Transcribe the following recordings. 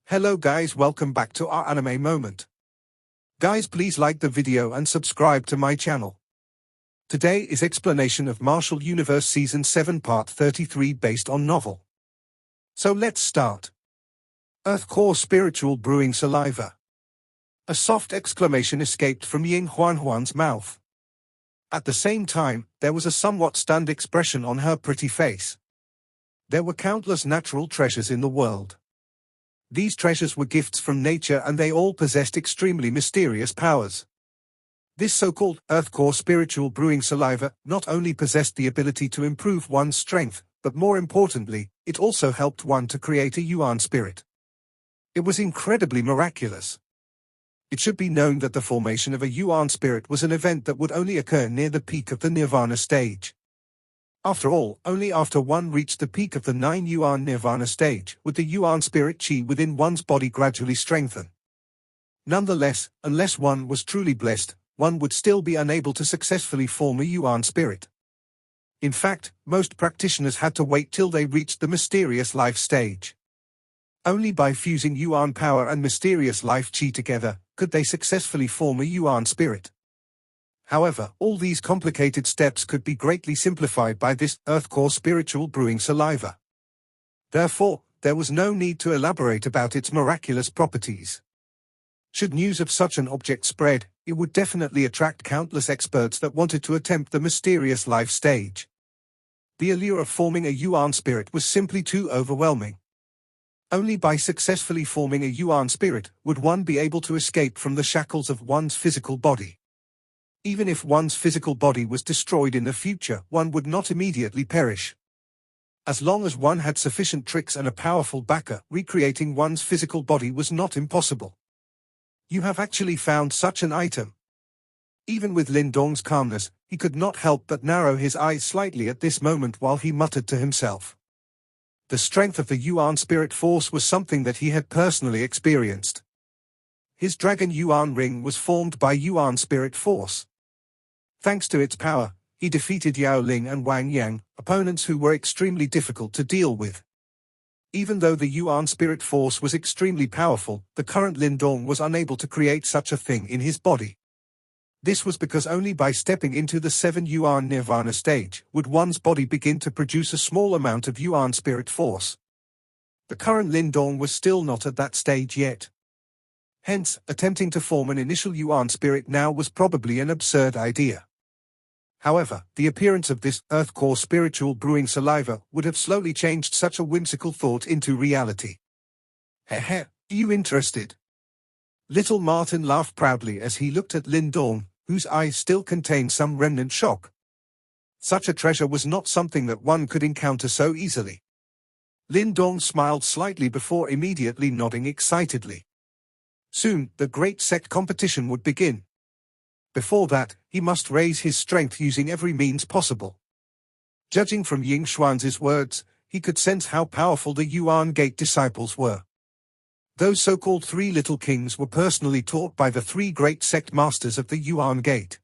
Hello guys, welcome back to our anime moment. Guys, please like the video and subscribe to my channel. Today is explanation of Martial Universe Season 7 Part 33 based on novel. So let's start. Earth Core Spiritual Brewing Saliva. A soft exclamation escaped from Ying Huan's mouth. At the same time, there was a somewhat stunned expression on her pretty face. There were countless natural treasures in the world. These treasures were gifts from nature and they all possessed extremely mysterious powers. This so-called Earth Core Spiritual Brewing Saliva not only possessed the ability to improve one's strength, but more importantly, it also helped one to create a Yuan spirit. It was incredibly miraculous. It should be known that the formation of a Yuan spirit was an event that would only occur near the peak of the Nirvana stage. After all, only after one reached the peak of the 9 Yuan Nirvana stage would the Yuan spirit chi within one's body gradually strengthen. Nonetheless, unless one was truly blessed, one would still be unable to successfully form a Yuan spirit. In fact, most practitioners had to wait till they reached the mysterious life stage. Only by fusing Yuan power and mysterious life chi together could they successfully form a Yuan spirit. However, all these complicated steps could be greatly simplified by this Earth Core Spiritual Brewing Saliva. Therefore, there was no need to elaborate about its miraculous properties. Should news of such an object spread, it would definitely attract countless experts that wanted to attempt the mysterious life stage. The allure of forming a Yuan spirit was simply too overwhelming. Only by successfully forming a Yuan spirit would one be able to escape from the shackles of one's physical body. Even if one's physical body was destroyed in the future, one would not immediately perish. As long as one had sufficient tricks and a powerful backer, recreating one's physical body was not impossible. You have actually found such an item. Even with Lin Dong's calmness, he could not help but narrow his eyes slightly at this moment while he muttered to himself. The strength of the Yuan spirit force was something that he had personally experienced. His Dragon Yuan ring was formed by Yuan spirit force. Thanks to its power, he defeated Yao Ling and Wang Yang, opponents who were extremely difficult to deal with. Even though the Yuan spirit force was extremely powerful, the current Lin Dong was unable to create such a thing in his body. This was because only by stepping into the 7 Yuan Nirvana stage would one's body begin to produce a small amount of Yuan spirit force. The current Lin Dong was still not at that stage yet. Hence, attempting to form an initial Yuan spirit now was probably an absurd idea. However, the appearance of this Earth Core Spiritual Brewing Saliva would have slowly changed such a whimsical thought into reality. Heh, you interested? Little Martin laughed proudly as he looked at Lin Dong, whose eyes still contained some remnant shock. Such a treasure was not something that one could encounter so easily. Lin Dong smiled slightly before immediately nodding excitedly. Soon, the great sect competition would begin. Before that, he must raise his strength using every means possible. Judging from Ying Xuan's words, he could sense how powerful the Yuan Gate disciples were. Those so-called 3 little kings were personally taught by the 3 great sect masters of the Yuan Gate.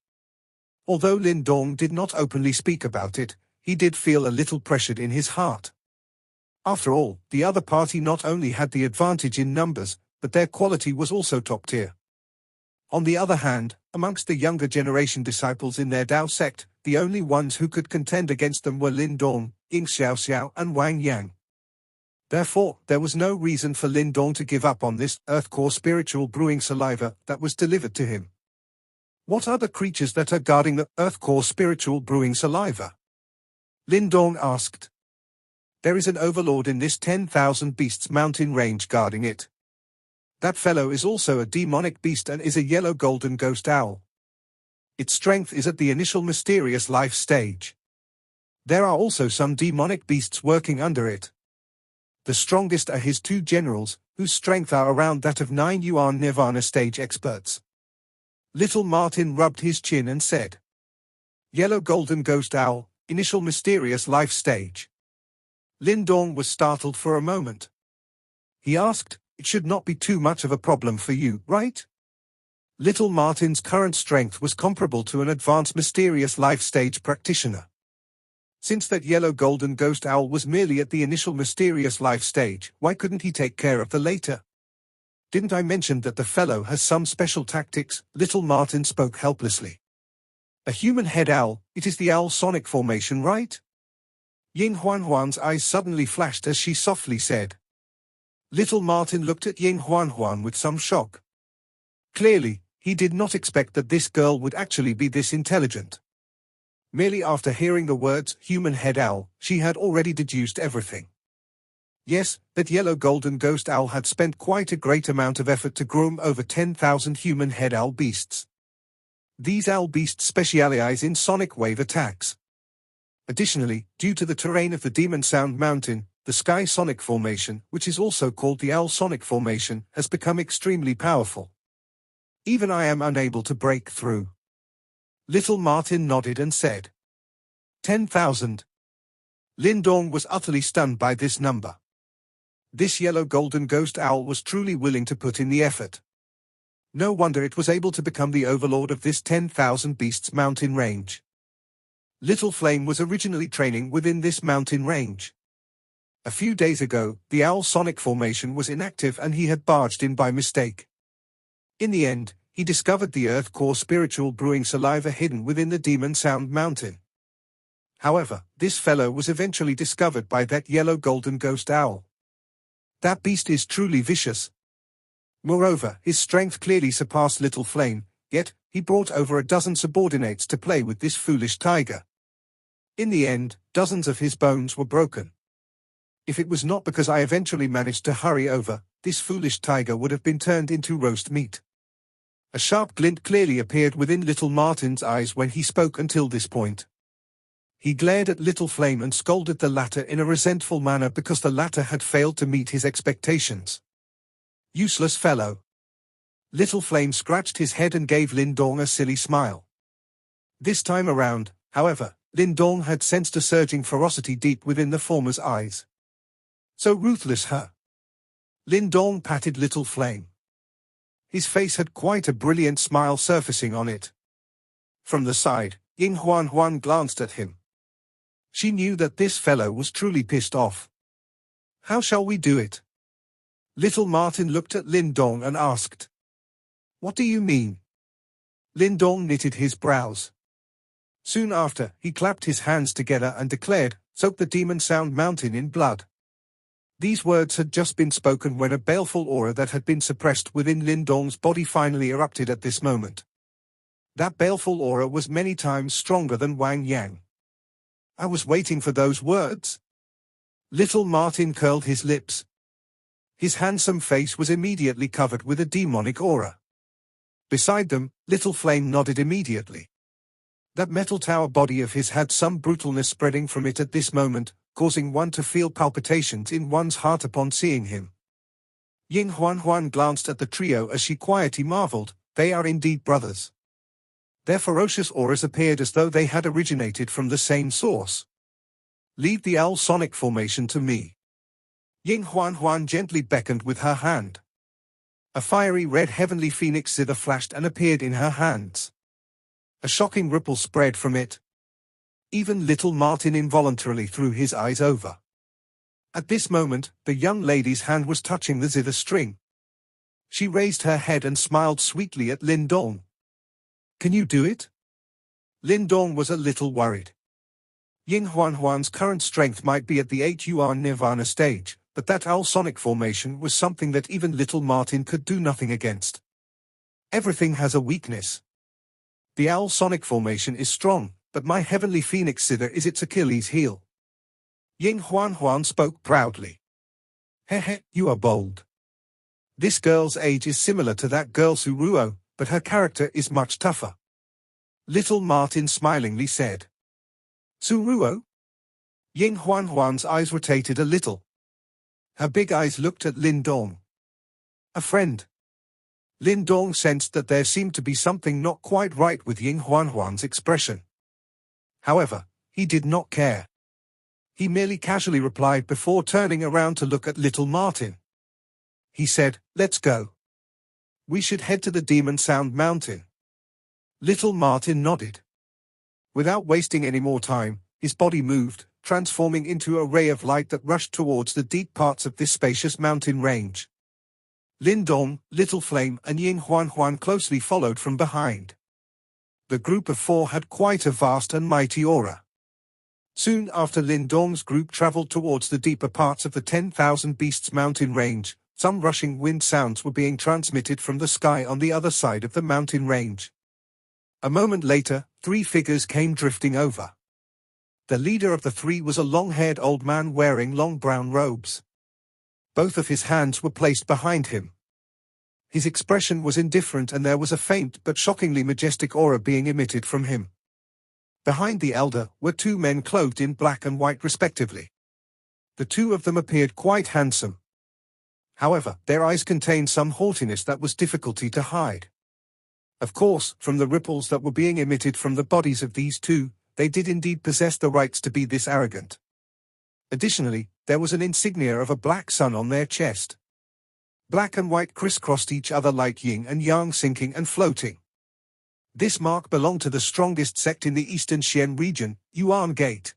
Although Lin Dong did not openly speak about it, he did feel a little pressured in his heart. After all, the other party not only had the advantage in numbers, but their quality was also top tier. On the other hand, amongst the younger generation disciples in their Dao sect, the only ones who could contend against them were Lin Dong, Ying Xiaoxiao and Wang Yang. Therefore, there was no reason for Lin Dong to give up on this Earth Core Spiritual Brewing Saliva that was delivered to him. What are the creatures that are guarding the Earth Core Spiritual Brewing Saliva? Lin Dong asked. There is an overlord in this 10,000 beasts mountain range guarding it. That fellow is also a demonic beast and is a yellow golden ghost owl. Its strength is at the initial mysterious life stage. There are also some demonic beasts working under it. The strongest are his 2 generals, whose strength are around that of 9 Yuan Nirvana stage experts. Little Martin rubbed his chin and said, Yellow golden ghost owl, initial mysterious life stage. Lin Dong was startled for a moment. He asked, It should not be too much of a problem for you, right? Little Martin's current strength was comparable to an advanced mysterious life stage practitioner. Since that yellow golden ghost owl was merely at the initial mysterious life stage, why couldn't he take care of the later? Didn't I mention that the fellow has some special tactics? Little Martin spoke helplessly. A human head owl, it is the owl sonic formation, right? Ying Huan's eyes suddenly flashed as she softly said. Little Martin looked at Ying Huan with some shock. Clearly, he did not expect that this girl would actually be this intelligent. Merely after hearing the words human head owl, she had already deduced everything. Yes, that yellow golden ghost owl had spent quite a great amount of effort to groom over 10,000 human head owl beasts. These owl beasts specialize in sonic wave attacks. Additionally, due to the terrain of the Demon Sound Mountain, the Sky Sonic Formation, which is also called the Owl Sonic Formation, has become extremely powerful. Even I am unable to break through. Little Martin nodded and said. 10,000. Lindong was utterly stunned by this number. This yellow golden ghost owl was truly willing to put in the effort. No wonder it was able to become the overlord of this 10,000 beasts mountain range. Little Flame was originally training within this mountain range. A few days ago, the Owl Sonic Formation was inactive and he had barged in by mistake. In the end, he discovered the Earth Core spiritual brewing saliva hidden within the Demon Sound Mountain. However, this fellow was eventually discovered by that yellow golden ghost owl. That beast is truly vicious. Moreover, his strength clearly surpassed Little Flame, yet, he brought over a dozen subordinates to play with this foolish tiger. In the end, dozens of his bones were broken. If it was not because I eventually managed to hurry over, this foolish tiger would have been turned into roast meat. A sharp glint clearly appeared within Little Martin's eyes when he spoke until this point. He glared at Little Flame and scolded the latter in a resentful manner because the latter had failed to meet his expectations. Useless fellow. Little Flame scratched his head and gave Lindong a silly smile. This time around, however, Lindong had sensed a surging ferocity deep within the former's eyes. So ruthless, huh? Lindong patted Little Flame. His face had quite a brilliant smile surfacing on it. From the side, Ying Huan glanced at him. She knew that this fellow was truly pissed off. How shall we do it? Little Martin looked at Lindong and asked. What do you mean? Lindong knitted his brows. Soon after, he clapped his hands together and declared, soak the Demon Sound Mountain in blood. These words had just been spoken when a baleful aura that had been suppressed within Lindong's body finally erupted at this moment. That baleful aura was many times stronger than Wang Yang. I was waiting for those words. Little Martin curled his lips. His handsome face was immediately covered with a demonic aura. Beside them, Little Flame nodded immediately. That metal tower body of his had some brutalness spreading from it at this moment, causing one to feel palpitations in one's heart upon seeing him. Ying Huan glanced at the trio as she quietly marveled, they are indeed brothers. Their ferocious auras appeared as though they had originated from the same source. Leave the Owl Sonic Formation to me. Ying Huan gently beckoned with her hand. A fiery red heavenly phoenix zither flashed and appeared in her hands. A shocking ripple spread from it. Even Little Martin involuntarily threw his eyes over. At this moment, the young lady's hand was touching the zither string. She raised her head and smiled sweetly at Lindong. Can you do it? Lindong was a little worried. Ying Huan's current strength might be at the 8 Yuan Nirvana stage, but that Owl Sonic Formation was something that even Little Martin could do nothing against. Everything has a weakness. The Owl Sonic Formation is strong, but my heavenly phoenix zither is its Achilles heel. Ying Huan spoke proudly. Hehe, you are bold. This girl's age is similar to that girl Suruo, but her character is much tougher. Little Martin smilingly said. Suruo? Ying Huan's eyes rotated a little. Her big eyes looked at Lindong. A friend. Lindong sensed that there seemed to be something not quite right with Ying Huan's expression. However, he did not care. He merely casually replied before turning around to look at Little Martin. He said, let's go. We should head to the Demon Sound Mountain. Little Martin nodded. Without wasting any more time, his body moved, transforming into a ray of light that rushed towards the deep parts of this spacious mountain range. Lindong, Little Flame and Ying Huan closely followed from behind. The group of four had quite a vast and mighty aura. Soon after Lindong's group traveled towards the deeper parts of the 10,000 Beasts mountain range, some rushing wind sounds were being transmitted from the sky on the other side of the mountain range. A moment later, three figures came drifting over. The leader of the three was a long-haired old man wearing long brown robes. Both of his hands were placed behind him. His expression was indifferent and there was a faint but shockingly majestic aura being emitted from him. Behind the elder were two men clothed in black and white respectively. The two of them appeared quite handsome. However, their eyes contained some haughtiness that was difficulty to hide. Of course, from the ripples that were being emitted from the bodies of these two, they did indeed possess the rights to be this arrogant. Additionally, there was an insignia of a black sun on their chest. Black and white crisscrossed each other like yin and yang, sinking and floating. This mark belonged to the strongest sect in the eastern Xian region, Yuan Gate.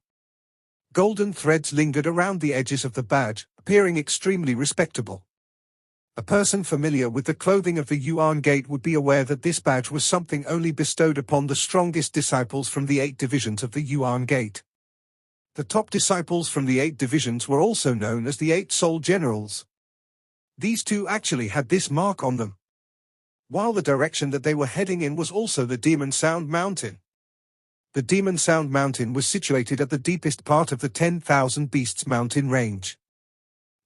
Golden threads lingered around the edges of the badge, appearing extremely respectable. A person familiar with the clothing of the Yuan Gate would be aware that this badge was something only bestowed upon the strongest disciples from the 8 divisions of the Yuan Gate. The top disciples from the 8 divisions were also known as the 8 Soul Generals. These two actually had this mark on them. While the direction that they were heading in was also the Demon Sound Mountain. The Demon Sound Mountain was situated at the deepest part of the 10,000 Beasts mountain range.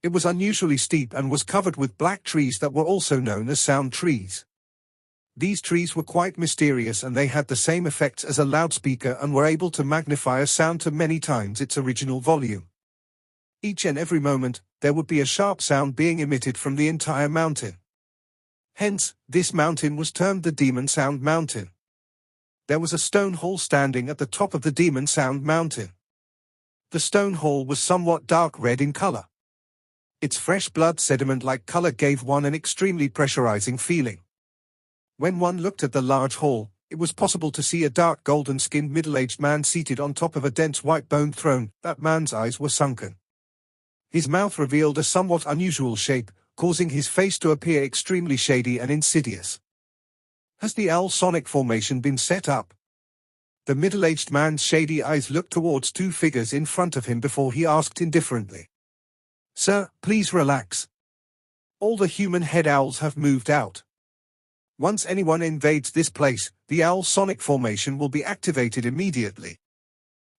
It was unusually steep and was covered with black trees that were also known as sound trees. These trees were quite mysterious and they had the same effects as a loudspeaker and were able to magnify a sound to many times its original volume. Each and every moment, there would be a sharp sound being emitted from the entire mountain. Hence, this mountain was termed the Demon Sound Mountain. There was a stone hall standing at the top of the Demon Sound Mountain. The stone hall was somewhat dark red in color. Its fresh blood sediment-like color gave one an extremely pressurizing feeling. When one looked at the large hall, it was possible to see a dark golden-skinned middle-aged man seated on top of a dense white-bone throne. That man's eyes were sunken. His mouth revealed a somewhat unusual shape, causing his face to appear extremely shady and insidious. Has the owl sonic formation been set up? The middle-aged man's shady eyes looked towards two figures in front of him before he asked indifferently. "Sir, please relax. All the human head owls have moved out. Once anyone invades this place, the owl sonic formation will be activated immediately."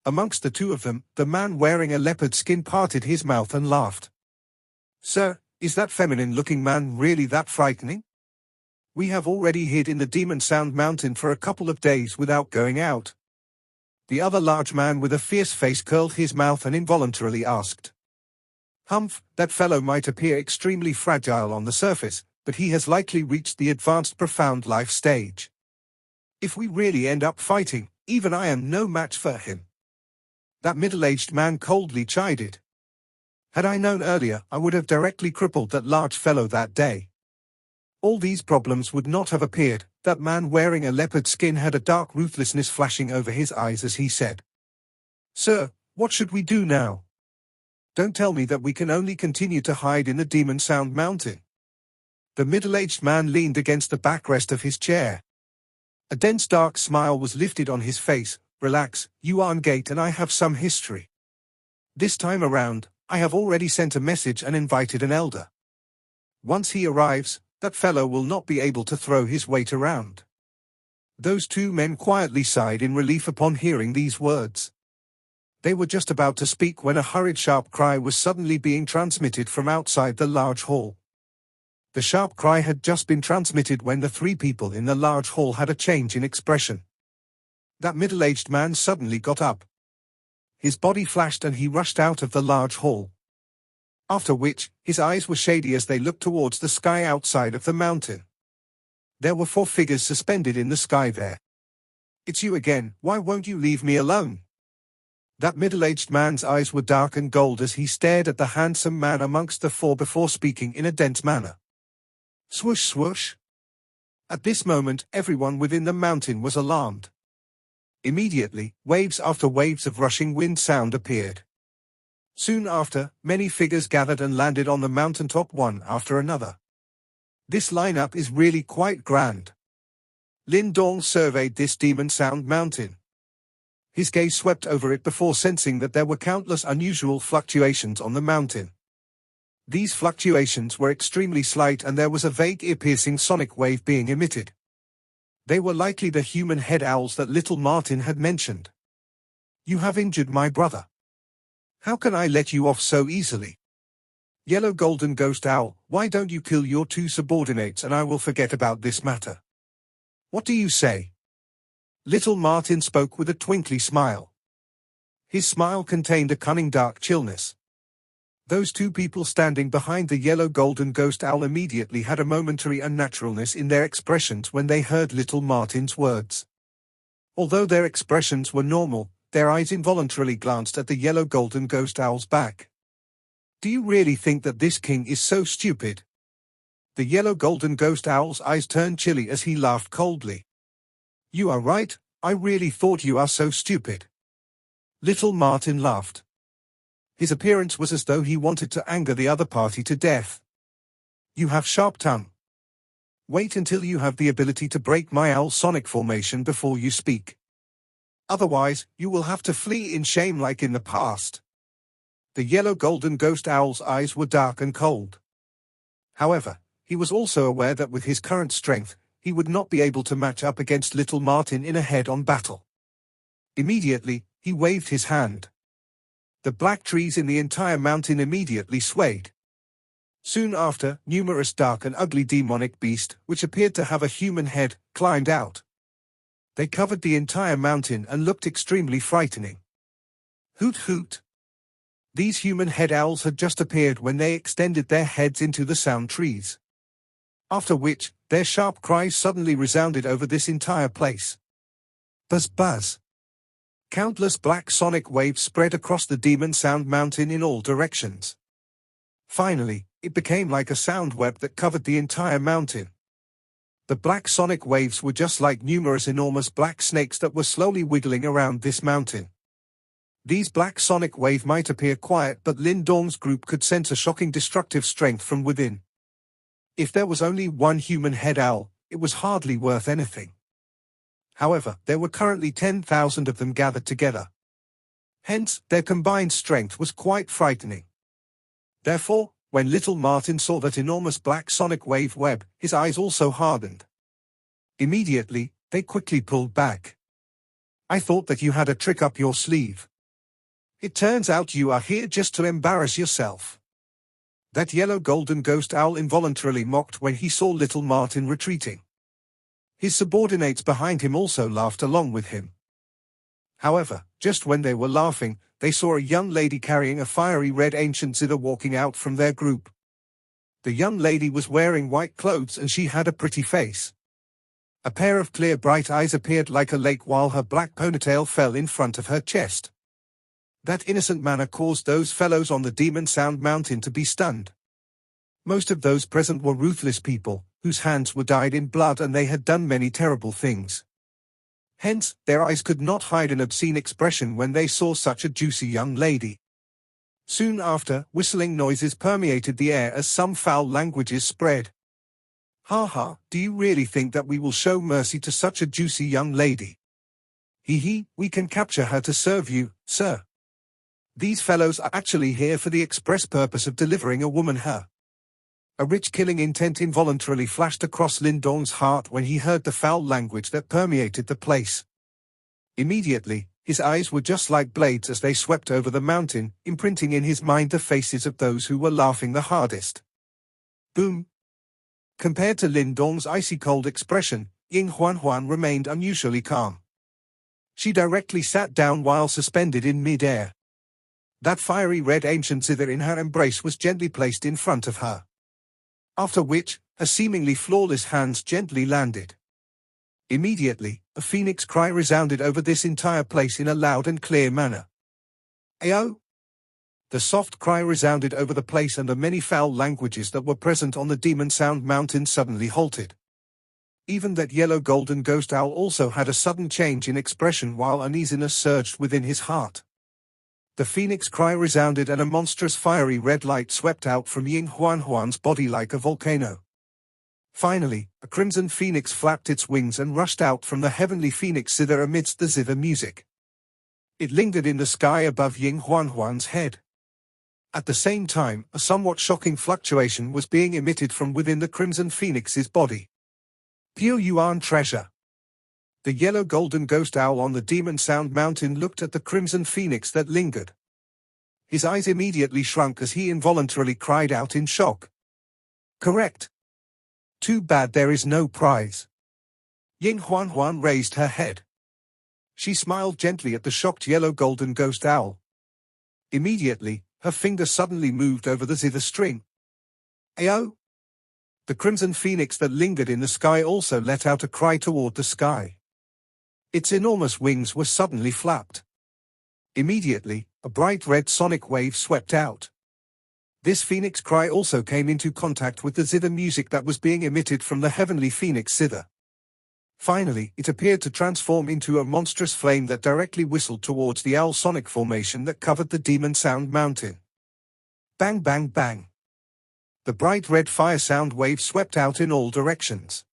Amongst the two of them, the man wearing a leopard skin parted his mouth and laughed. "Sir, is that feminine-looking man really that frightening? We have already hid in the Demon Sound Mountain for a couple of days without going out." The other large man with a fierce face curled his mouth and involuntarily asked, "Humph, that fellow might appear extremely fragile on the surface, but he has likely reached the advanced profound life stage. If we really end up fighting, even I am no match for him." That middle-aged man coldly chided. "Had I known earlier, I would have directly crippled that large fellow that day. All these problems would not have appeared." That man wearing a leopard skin had a dark ruthlessness flashing over his eyes as he said, "Sir, what should we do now? Don't tell me that we can only continue to hide in the Demon Sound Mountain." The middle-aged man leaned against the backrest of his chair. A dense dark smile was lifted on his face. "Relax, Yuan Gate and I have some history. This time around, I have already sent a message and invited an elder. Once he arrives, that fellow will not be able to throw his weight around." Those two men quietly sighed in relief upon hearing these words. They were just about to speak when a hurried sharp cry was suddenly being transmitted from outside the large hall. The sharp cry had just been transmitted when the three people in the large hall had a change in expression. That middle-aged man suddenly got up. His body flashed and he rushed out of the large hall. After which, his eyes were shady as they looked towards the sky outside of the mountain. There were 4 figures suspended in the sky there. "It's you again, why won't you leave me alone?" That middle-aged man's eyes were dark and gold as he stared at the handsome man amongst the 4 before speaking in a dense manner. Swoosh swoosh. At this moment, everyone within the mountain was alarmed. Immediately, waves after waves of rushing wind sound appeared. Soon after, many figures gathered and landed on the mountaintop one after another. This lineup is really quite grand. Lin Dong surveyed this demon sound mountain. His gaze swept over it before sensing that there were countless unusual fluctuations on the mountain. These fluctuations were extremely slight and there was a vague ear-piercing sonic wave being emitted. They were likely the human head owls that little Martin had mentioned. You have injured my brother. How can I let you off so easily? Yellow golden ghost owl, why don't you kill your two subordinates and I will forget about this matter? What do you say? Little Martin spoke with a twinkly smile. His smile contained a cunning dark chillness. Those two people standing behind the yellow golden ghost owl immediately had a momentary unnaturalness in their expressions when they heard little Martin's words. Although their expressions were normal, their eyes involuntarily glanced at the yellow golden ghost owl's back. Do you really think that this king is so stupid? The yellow golden ghost owl's eyes turned chilly as he laughed coldly. You are right, I really thought you are so stupid. Little Martin laughed. His appearance was as though he wanted to anger the other party to death. You have sharp tongue. Wait until you have the ability to break my owl sonic formation before you speak. Otherwise, you will have to flee in shame like in the past. The yellow golden ghost owl's eyes were dark and cold. However, he was also aware that with his current strength, he would not be able to match up against little Martin in a head-on battle. Immediately, he waved his hand. The black trees in the entire mountain immediately swayed. Soon after, numerous dark and ugly demonic beasts, which appeared to have a human head, climbed out. They covered the entire mountain and looked extremely frightening. Hoot hoot! These human head owls had just appeared when they extended their heads into the sound trees. After which, their sharp cries suddenly resounded over this entire place. Buzz buzz! Countless black sonic waves spread across the demon sound mountain in all directions. Finally, it became like a sound web that covered the entire mountain. The black sonic waves were just like numerous enormous black snakes that were slowly wiggling around this mountain. These black sonic waves might appear quiet, but Lin Dong's group could sense a shocking destructive strength from within. If there was only one human head owl, it was hardly worth anything. However, there were currently 10,000 of them gathered together. Hence, their combined strength was quite frightening. Therefore, when little Martin saw that enormous black sonic wave web, his eyes also hardened. Immediately, they quickly pulled back. I thought that you had a trick up your sleeve. It turns out you are here just to embarrass yourself. That yellow golden ghost owl involuntarily mocked when he saw little Martin retreating. His subordinates behind him also laughed along with him. However, just when they were laughing, they saw a young lady carrying a fiery red ancient zither walking out from their group. The young lady was wearing white clothes and she had a pretty face. A pair of clear bright eyes appeared like a lake while her black ponytail fell in front of her chest. That innocent manner caused those fellows on the Demon Sound Mountain to be stunned. Most of those present were ruthless people, whose hands were dyed in blood and they had done many terrible things. Hence, their eyes could not hide an obscene expression when they saw such a juicy young lady. Soon after, whistling noises permeated the air as some foul languages spread. Ha ha, do you really think that we will show mercy to such a juicy young lady? Hee hee, we can capture her to serve you, sir. These fellows are actually here for the express purpose of delivering a woman her. A rich killing intent involuntarily flashed across Lin Dong's heart when he heard the foul language that permeated the place. Immediately, his eyes were just like blades as they swept over the mountain, imprinting in his mind the faces of those who were laughing the hardest. Boom! Compared to Lin Dong's icy cold expression, Ying Huan remained unusually calm. She directly sat down while suspended in mid-air. That fiery red ancient zither in her embrace was gently placed in front of her. After which, her seemingly flawless hands gently landed. Immediately, a phoenix cry resounded over this entire place in a loud and clear manner. Ayo! The soft cry resounded over the place and the many foul languages that were present on the Demon Sound Mountain suddenly halted. Even that yellow golden ghost owl also had a sudden change in expression while uneasiness surged within his heart. The phoenix cry resounded and a monstrous fiery red light swept out from Ying Huan's body like a volcano. Finally, a crimson phoenix flapped its wings and rushed out from the heavenly phoenix zither amidst the zither music. It lingered in the sky above Ying Huan's head. At the same time, a somewhat shocking fluctuation was being emitted from within the crimson phoenix's body. Pure Yuan treasure. The yellow golden ghost owl on the Demon Sound Mountain looked at the crimson phoenix that lingered. His eyes immediately shrunk as he involuntarily cried out in shock. Correct. Too bad there is no prize. Ying Huan raised her head. She smiled gently at the shocked yellow golden ghost owl. Immediately, her finger suddenly moved over the zither string. Ayo! The crimson phoenix that lingered in the sky also let out a cry toward the sky. Its enormous wings were suddenly flapped. Immediately, a bright red sonic wave swept out. This phoenix cry also came into contact with the zither music that was being emitted from the heavenly phoenix zither. Finally, it appeared to transform into a monstrous flame that directly whistled towards the owl sonic formation that covered the Demon Sound Mountain. Bang bang bang. The bright red fire sound wave swept out in all directions.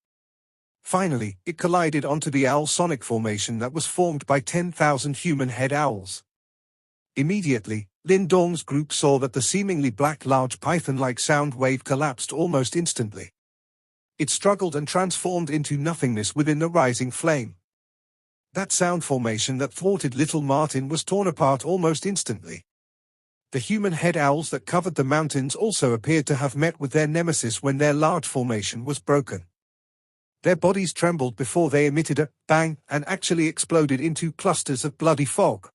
Finally, it collided onto the owl sonic formation that was formed by 10,000 human head owls. Immediately, Lin Dong's group saw that the seemingly black large python-like sound wave collapsed almost instantly. It struggled and transformed into nothingness within the rising flame. That sound formation that thwarted Little Martin was torn apart almost instantly. The human head owls that covered the mountains also appeared to have met with their nemesis when their large formation was broken. Their bodies trembled before they emitted a bang and actually exploded into clusters of bloody fog.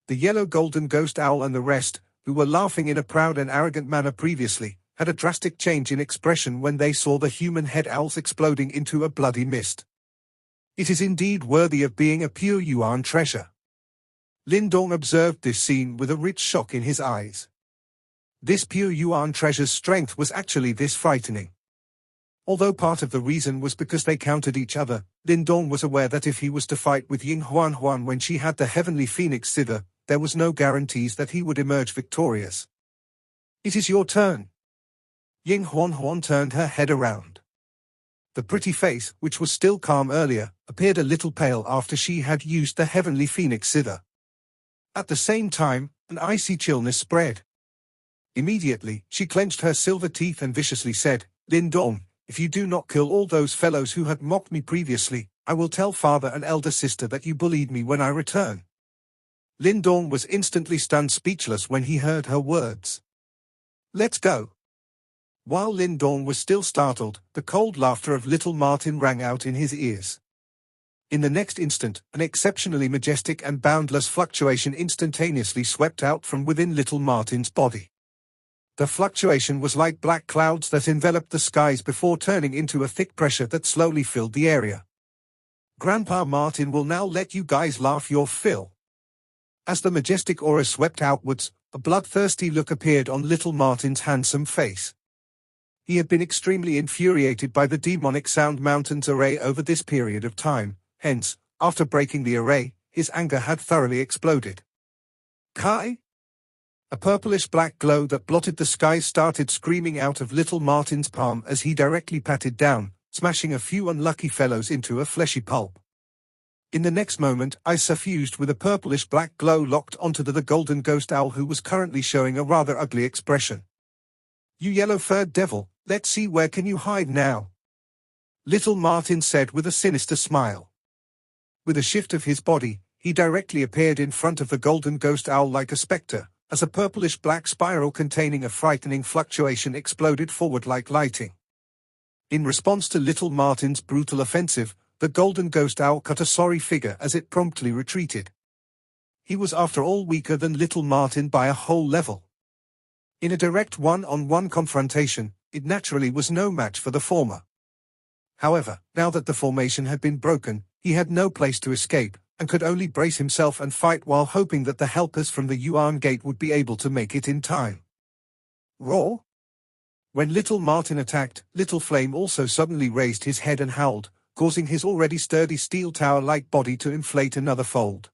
The yellow golden ghost owl and the rest, who were laughing in a proud and arrogant manner previously, had a drastic change in expression when they saw the human head owls exploding into a bloody mist. It is indeed worthy of being a pure Yuan treasure. Lin Dong observed this scene with a rich shock in his eyes. This pure Yuan treasure's strength was actually this frightening. Although part of the reason was because they countered each other, Lin Dong was aware that if he was to fight with Ying Huan when she had the heavenly phoenix zither, there was no guarantees that he would emerge victorious. It is your turn. Ying Huan turned her head around. The pretty face, which was still calm earlier, appeared a little pale after she had used the heavenly phoenix zither. At the same time, an icy chillness spread. Immediately, she clenched her silver teeth and viciously said, Lin Dong, if you do not kill all those fellows who had mocked me previously, I will tell father and elder sister that you bullied me when I return. Lin Dong was instantly stunned speechless when he heard her words. Let's go. While Lin Dong was still startled, the cold laughter of Little Martin rang out in his ears. In the next instant, an exceptionally majestic and boundless fluctuation instantaneously swept out from within Little Martin's body. The fluctuation was like black clouds that enveloped the skies before turning into a thick pressure that slowly filled the area. Grandpa Martin will now let you guys laugh your fill. As the majestic aura swept outwards, a bloodthirsty look appeared on Little Martin's handsome face. He had been extremely infuriated by the demonic Sound Mountain's array over this period of time, hence, after breaking the array, his anger had thoroughly exploded. Kai? A purplish-black glow that blotted the sky started screaming out of Little Martin's palm as he directly patted down, smashing a few unlucky fellows into a fleshy pulp. In the next moment, ice suffused with a purplish-black glow locked onto the golden ghost owl who was currently showing a rather ugly expression. You yellow-furred devil, let's see where can you hide now? Little Martin said with a sinister smile. With a shift of his body, he directly appeared in front of the golden ghost owl like a spectre, as a purplish-black spiral containing a frightening fluctuation exploded forward like lightning. In response to Little Martin's brutal offensive, the golden ghost owl cut a sorry figure as it promptly retreated. He was after all weaker than Little Martin by a whole level. In a direct one-on-one confrontation, it naturally was no match for the former. However, now that the formation had been broken, he had no place to escape, and could only brace himself and fight while hoping that the helpers from the Yuan Gate would be able to make it in time. Roar! When Little Martin attacked, Little Flame also suddenly raised his head and howled, causing his already sturdy steel tower-like body to inflate another fold.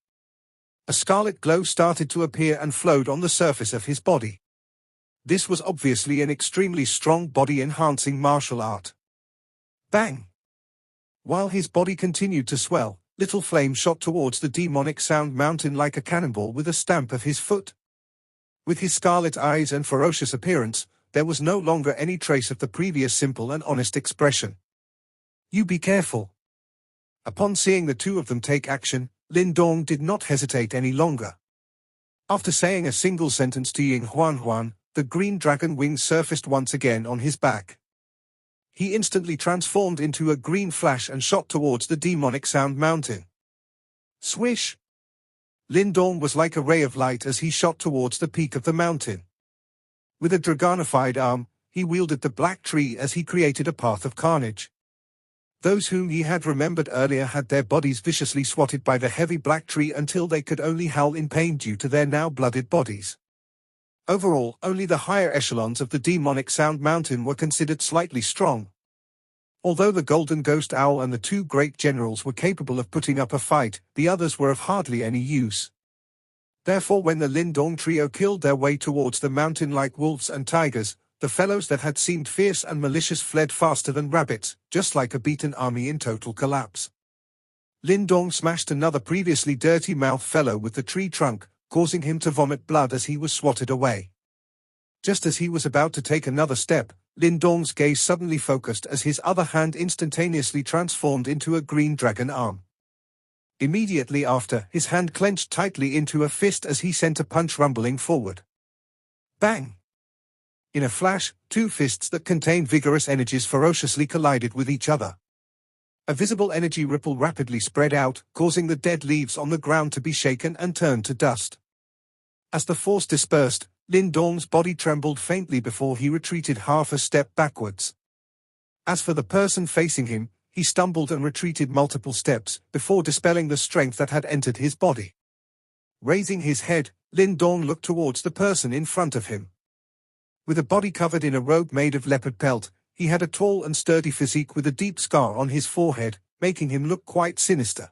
A scarlet glow started to appear and flowed on the surface of his body. This was obviously an extremely strong body-enhancing martial art. Bang! While his body continued to swell, little flame shot towards the demonic sound mountain like a cannonball with a stamp of his foot. With his scarlet eyes and ferocious appearance, there was no longer any trace of the previous simple and honest expression. You be careful. Upon seeing the two of them take action, Lin Dong did not hesitate any longer. After saying a single sentence to Ying Huan, the green dragon wings surfaced once again on his back. He instantly transformed into a green flash and shot towards the demonic sound mountain. Swish! Lin Dong was like a ray of light as he shot towards the peak of the mountain. With a dragonified arm, he wielded the black tree as he created a path of carnage. Those whom he had remembered earlier had their bodies viciously swatted by the heavy black tree until they could only howl in pain due to their now blooded bodies. Overall, only the higher echelons of the demonic sound mountain were considered slightly strong. Although the Golden Ghost Owl and the two great generals were capable of putting up a fight, the others were of hardly any use. Therefore, when the Lin Dong trio killed their way towards the mountain like wolves and tigers, the fellows that had seemed fierce and malicious fled faster than rabbits, just like a beaten army in total collapse. Lin Dong smashed another previously dirty-mouthed fellow with the tree trunk, causing him to vomit blood as he was swatted away. Just as he was about to take another step, Lin Dong's gaze suddenly focused as his other hand instantaneously transformed into a green dragon arm. Immediately after, his hand clenched tightly into a fist as he sent a punch rumbling forward. Bang! In a flash, two fists that contained vigorous energies ferociously collided with each other. A visible energy ripple rapidly spread out, causing the dead leaves on the ground to be shaken and turned to dust. As the force dispersed, Lin Dong's body trembled faintly before he retreated half a step backwards. As for the person facing him, he stumbled and retreated multiple steps, before dispelling the strength that had entered his body. Raising his head, Lin Dong looked towards the person in front of him. With a body covered in a robe made of leopard pelt, he had a tall and sturdy physique with a deep scar on his forehead, making him look quite sinister.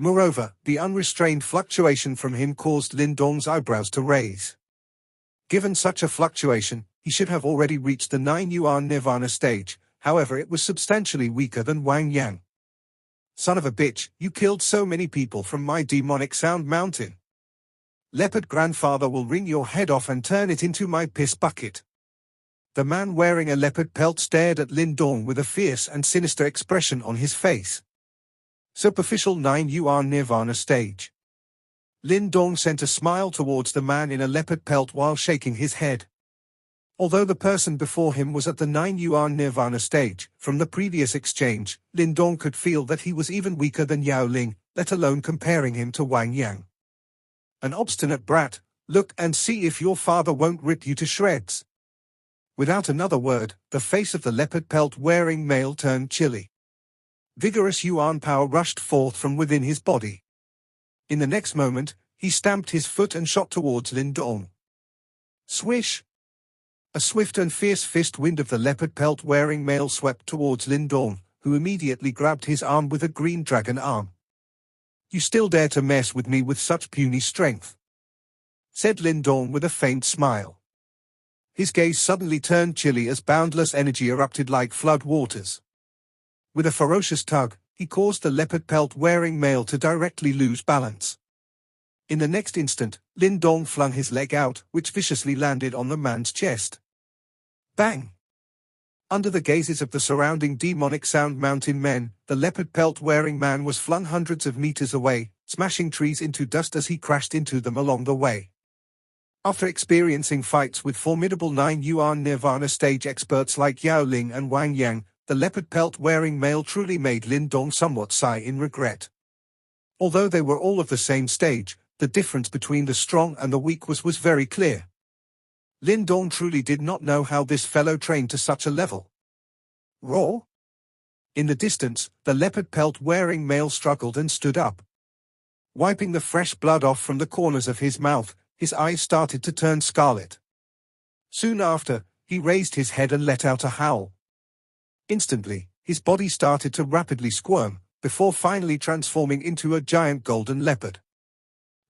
Moreover, the unrestrained fluctuation from him caused Lin Dong's eyebrows to raise. Given such a fluctuation, he should have already reached the 9 Yuan Nirvana stage, however it was substantially weaker than Wang Yang. Son of a bitch, you killed so many people from my demonic sound mountain. Leopard grandfather will wring your head off and turn it into my piss bucket. The man wearing a leopard pelt stared at Lin Dong with a fierce and sinister expression on his face. Superficial 9 Yuan Nirvana stage. Lin Dong sent a smile towards the man in a leopard pelt while shaking his head. Although the person before him was at the 9 Yuan Nirvana stage, from the previous exchange, Lin Dong could feel that he was even weaker than Yao Ling, let alone comparing him to Wang Yang. An obstinate brat, look and see if your father won't rip you to shreds. Without another word, the face of the leopard pelt-wearing male turned chilly. Vigorous Yuan power rushed forth from within his body. In the next moment, he stamped his foot and shot towards Lin Dong. Swish! A swift and fierce fist wind of the leopard pelt-wearing male swept towards Lin Dong, who immediately grabbed his arm with a green dragon arm. You still dare to mess with me with such puny strength? Said Lin Dong with a faint smile. His gaze suddenly turned chilly as boundless energy erupted like flood waters. With a ferocious tug, he caused the leopard pelt-wearing male to directly lose balance. In the next instant, Lin Dong flung his leg out, which viciously landed on the man's chest. Bang! Under the gazes of the surrounding demonic sound mountain men, the leopard pelt-wearing man was flung hundreds of meters away, smashing trees into dust as he crashed into them along the way. After experiencing fights with formidable 9 Yuan Nirvana stage experts like Yao Ling and Wang Yang, the leopard pelt-wearing male truly made Lin Dong somewhat sigh in regret. Although they were all of the same stage, the difference between the strong and the weak was very clear. Lin Dong truly did not know how this fellow trained to such a level. Roar! In the distance, the leopard pelt-wearing male struggled and stood up. Wiping the fresh blood off from the corners of his mouth, his eyes started to turn scarlet. Soon after, he raised his head and let out a howl. Instantly, his body started to rapidly squirm, before finally transforming into a giant golden leopard.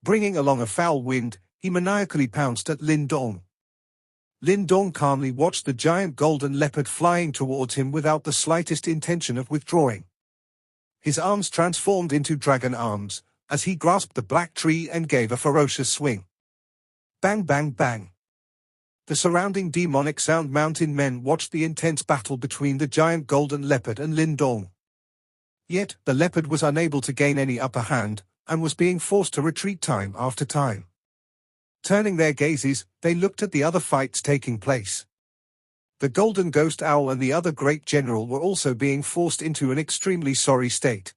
Bringing along a foul wind, he maniacally pounced at Lin Dong. Lin Dong calmly watched the giant golden leopard flying towards him without the slightest intention of withdrawing. His arms transformed into dragon arms, as he grasped the black tree and gave a ferocious swing. Bang bang bang. The surrounding demonic sound mountain men watched the intense battle between the giant golden leopard and Lin Dong. Yet, the leopard was unable to gain any upper hand, and was being forced to retreat time after time. Turning their gazes, they looked at the other fights taking place. The golden ghost owl and the other great general were also being forced into an extremely sorry state.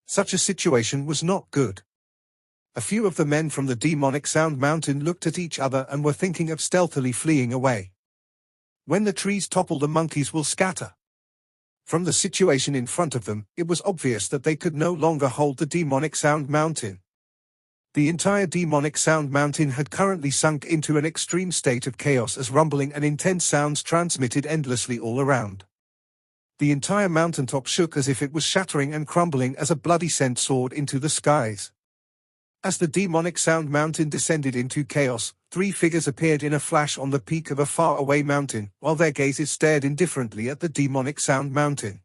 Such a situation was not good. A few of the men from the demonic sound mountain looked at each other and were thinking of stealthily fleeing away. When the trees topple, the monkeys will scatter. From the situation in front of them, it was obvious that they could no longer hold the demonic sound mountain. The entire demonic sound mountain had currently sunk into an extreme state of chaos as rumbling and intense sounds transmitted endlessly all around. The entire mountaintop shook as if it was shattering and crumbling as a bloody scent soared into the skies. As the demonic sound mountain descended into chaos, three figures appeared in a flash on the peak of a far-away mountain, while their gazes stared indifferently at the demonic sound mountain.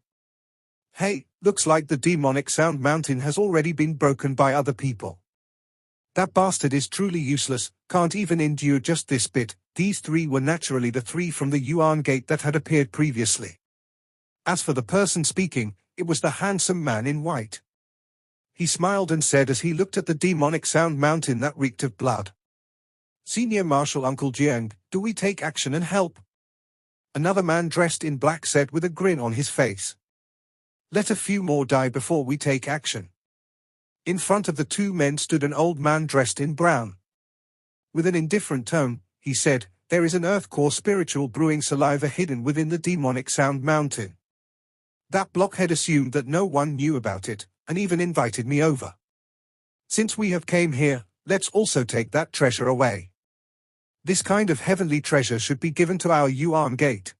Hey, looks like the demonic sound mountain has already been broken by other people. That bastard is truly useless, can't even endure just this bit. These three were naturally the three from the Yuan Gate that had appeared previously. As for the person speaking, it was the handsome man in white. He smiled and said as he looked at the demonic sound mountain that reeked of blood. Senior Marshal Uncle Jiang, do we take action and help? Another man dressed in black said with a grin on his face. Let a few more die before we take action. In front of the two men stood an old man dressed in brown. With an indifferent tone, he said, there is an earth core spiritual brewing saliva hidden within the demonic sound mountain. That blockhead assumed that no one knew about it, and even invited me over. Since we have came here, let's also take that treasure away. This kind of heavenly treasure should be given to our Yuan Gate.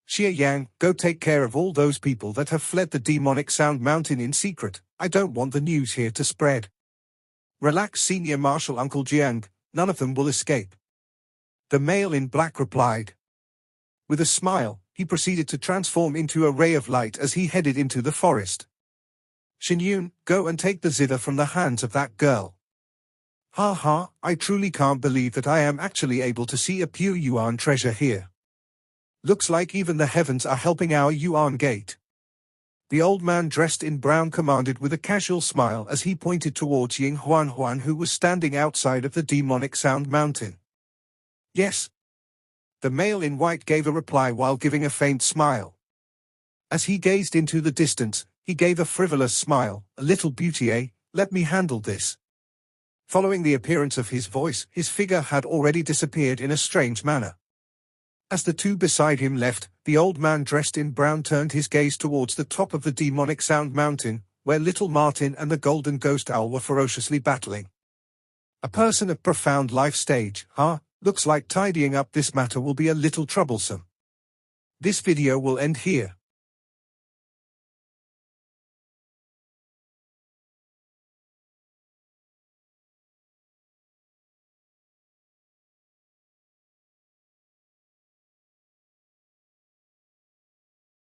Xie Yang, go take care of all those people that have fled the demonic sound mountain in secret. I don't want the news here to spread. Relax, Senior Marshal Uncle Jiang, none of them will escape. The male in black replied. With a smile, he proceeded to transform into a ray of light as he headed into the forest. Xinyun, go and take the zither from the hands of that girl. Ha ha, I truly can't believe that I am actually able to see a pure Yuan treasure here. Looks like even the heavens are helping our Yuan Gate. The old man dressed in brown commanded with a casual smile as he pointed towards Ying Huan, who was standing outside of the demonic sound mountain. Yes. The male in white gave a reply while giving a faint smile. As he gazed into the distance, he gave a frivolous smile. A little beauty, eh? Let me handle this. Following the appearance of his voice, his figure had already disappeared in a strange manner. As the two beside him left, the old man dressed in brown turned his gaze towards the top of the demonic sound mountain, where little Martin and the golden ghost owl were ferociously battling. A person of profound life stage, huh? Looks like tidying up this matter will be a little troublesome. This video will end here.